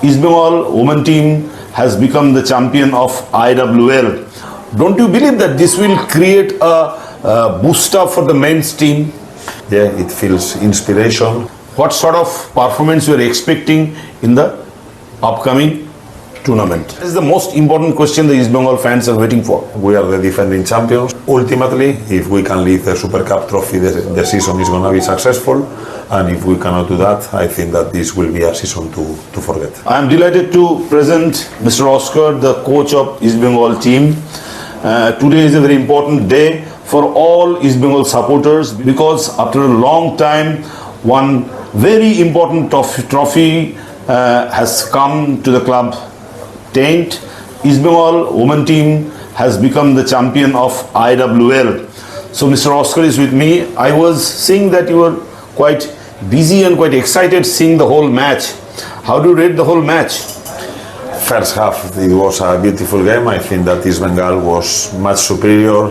East Bengal women team has become the champion of IWL. Don't you believe that this will create a booster for the men's team? Yeah, it feels inspiration. What sort of performance you are expecting in the upcoming tournament? This is the most important question the East Bengal fans are waiting for. We are the defending champions. Ultimately, if we can lift the Super Cup trophy, the season is going to be successful. And if we cannot do that, I think that this will be a season to forget. I am delighted to present Mr. Oscar, the coach of East Bengal team. Today is a very important day for all East Bengal supporters because after a long time, one very important trophy has come to the club tent. East Bengal women team has become the champion of IWL. So Mr. Oscar is with me. I was seeing that you were quite busy and quite excited seeing the whole match. How do you rate the whole match? First half, it was a beautiful game. I think that East Bengal was much superior,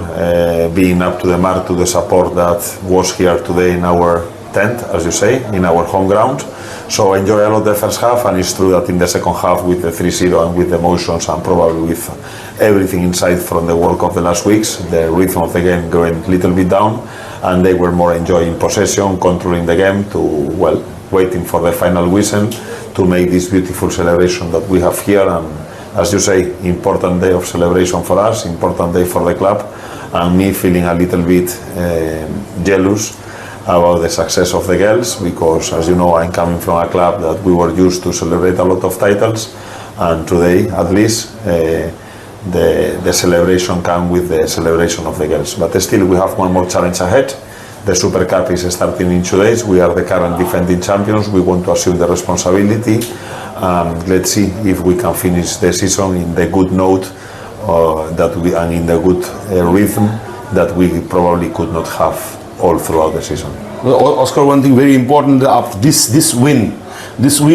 being up to the mark to the support that was here today in our tent, as you say, in our home ground. So I enjoyed a lot the first half, and it's true that in the second half with the 3-0 and with the emotions and probably with everything inside from the work of the last weeks, the rhythm of the game going a little bit down, and they were more enjoying possession, controlling the game to, well, waiting for the final whistle to make this beautiful celebration that we have here. And as you say, important day of celebration for us, important day for the club, and me feeling a little bit jealous about the success of the girls because, as you know, I'm coming from a club that we were used to celebrate a lot of titles, and today at least the celebration comes with the celebration of the girls. But still we have one more challenge ahead. The Super Cup is starting in 2 days. We are the current defending champions. We want to assume the responsibility. Let's see if we can finish the season in the good note and in the good rhythm that we probably could not have all throughout the season. Well, Oscar, one thing very important, this win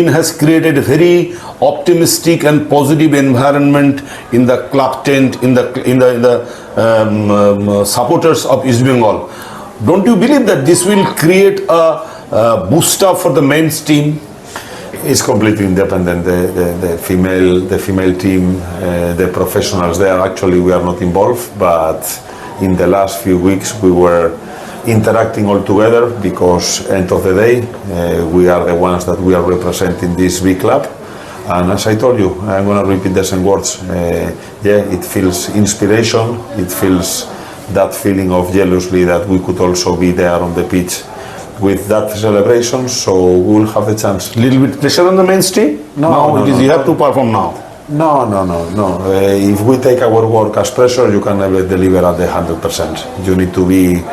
has created a very optimistic and positive environment in the club tent, in the supporters of East Bengal. Don't you believe that this will create a booster for the men's team? It's completely independent. The female team, the professionals there. Actually, we are not involved, but in the last few weeks we were interacting all together because end of the day we are the ones that we are representing this big club. And as I told you, I'm going to repeat the same words. Yeah, it feels inspiration. It feels that feeling of jealousy that we could also be there on the pitch with that celebration. So we will have the chance. Little bit pressure on the men's team? No, you have to perform now. No. If we take our work as pressure, you can never deliver at the 100%. You need to be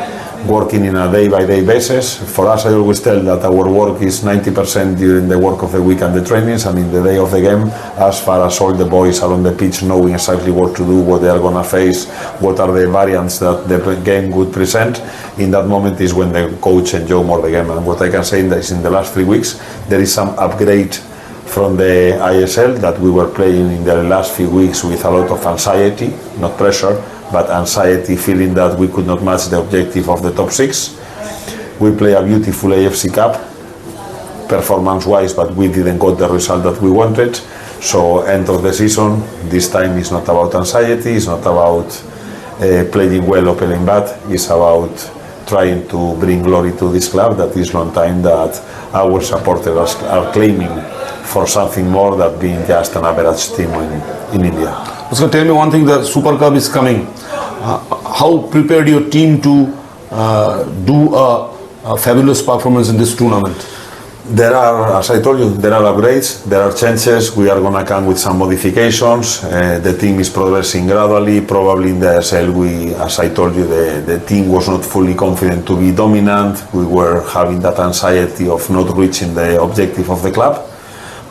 working in a day-by-day basis. For us, I always tell that our work is 90% during the work of the week and the trainings, and in the day of the game, as far as all the boys are on the pitch knowing exactly what to do, what they are going to face, what are the variants that the game would present, in that moment is when the coach enjoy more the game. And what I can say is in the last 3 weeks, there is some upgrade from the ISL that we were playing in the last few weeks with a lot of anxiety, not pressure, but anxiety, feeling that we could not match the objective of the top 6. We play a beautiful AFC Cup, performance-wise, but we didn't get the result that we wanted. So end of the season, this time is not about anxiety, it's not about playing well or playing bad, it's about trying to bring glory to this club that is long time that our supporters are claiming for something more than being just an average team in India. Oscar, tell me one thing, the Super Cup is coming. How prepared your team to do a fabulous performance in this tournament? There are, as I told you, there are upgrades, there are changes. We are going to come with some modifications. The team is progressing gradually. Probably in the SL, as I told you, the team was not fully confident to be dominant. We were having that anxiety of not reaching the objective of the club.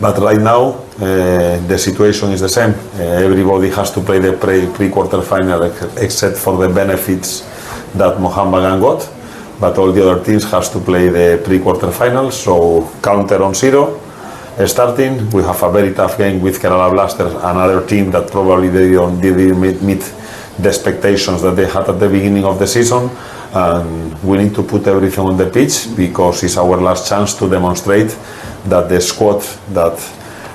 But right now, the situation is the same. Everybody has to play the pre-quarter final except for the benefits that Mohammedan got. But all the other teams has to play the pre-quarter finals. So counter on 0. Starting, we have a very tough game with Kerala Blasters, another team that probably didn't meet the expectations that they had at the beginning of the season. And we need to put everything on the pitch because it's our last chance to demonstrate that the squad that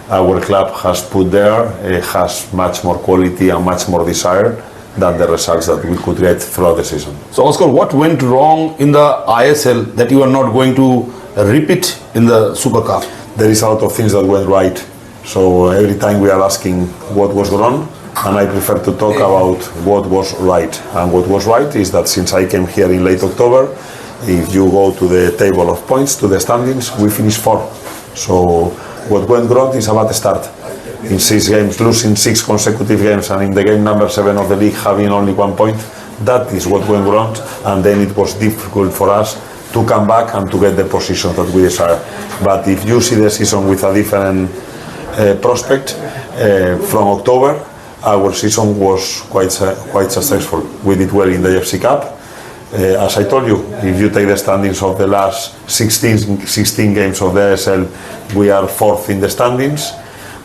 our club has put there has much more quality and much more desire than the results that we could get throughout the season. So Oscar, what went wrong in the ISL that you are not going to repeat in the Super Cup? There is a lot of things that went right. So every time we are asking what was wrong, and I prefer to talk about what was right. And what was right is that since I came here in late October, if you go to the table of points, to the standings, we finished 4. So what went wrong is a bad start. In 6 games, losing 6 consecutive games, and in the game number 7 of the league having only 1 point, that is what went wrong, and then it was difficult for us to come back and to get the position that we desire. But if you see the season with a different prospect, from October, our season was quite successful. We did well in the FC Cup. As I told you, if you take the standings of the last 16 games of the SL, we are 4th in the standings.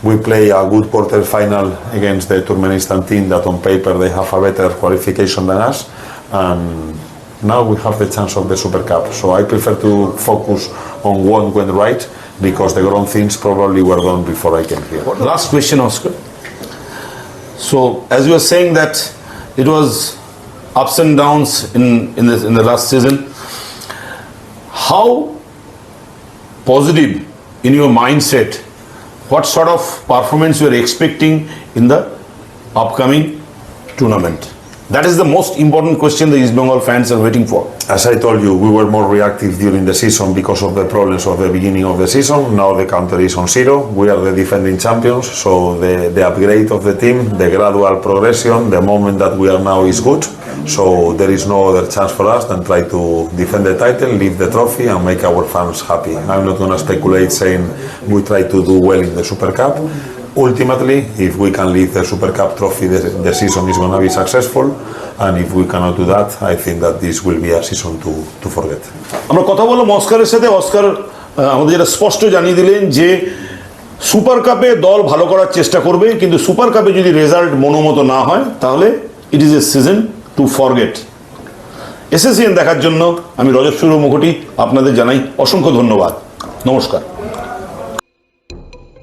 We play a good quarter final against the Turkmenistan team that on paper they have a better qualification than us, and now we have the chance of the Super Cup. So I prefer to focus on what went right, because the wrong things probably were done before I came here. Last question, Oscar. So as you were saying that it was ups and downs in the last season, how positive in your mindset, what sort of performance you are expecting in the upcoming tournament? That is the most important question the East Bengal fans are waiting for. As I told you, we were more reactive during the season because of the problems of the beginning of the season. Now the counter is on 0. We are the defending champions, so the upgrade of the team, the gradual progression, the moment that we are now is good. So there is no other chance for us than try to defend the title, lift the trophy, and make our fans happy. I'm not going to speculate saying we try to do well in the Super Cup. Ultimately, if we can lift the Super Cup trophy, the season is going to be successful. And if we cannot do that, I think that this will be a season to forget. আমরা কথা বললাম অস্কারের সাথে। Oscar আমাদের যেটা স্পষ্ট জানিয়ে দিলেন যে সুপার কাপে দল ভালো করার চেষ্টা করবে, কিন্তু সুপার কাপে যদি রেজাল্ট মনোমতো না হয় তাহলে it is a season two forget. SSEN দেখার জন্য আমি রজত সুর মুখোটি আপনাদের জানাই অসংখ্য ধন্যবাদ। নমস্কার।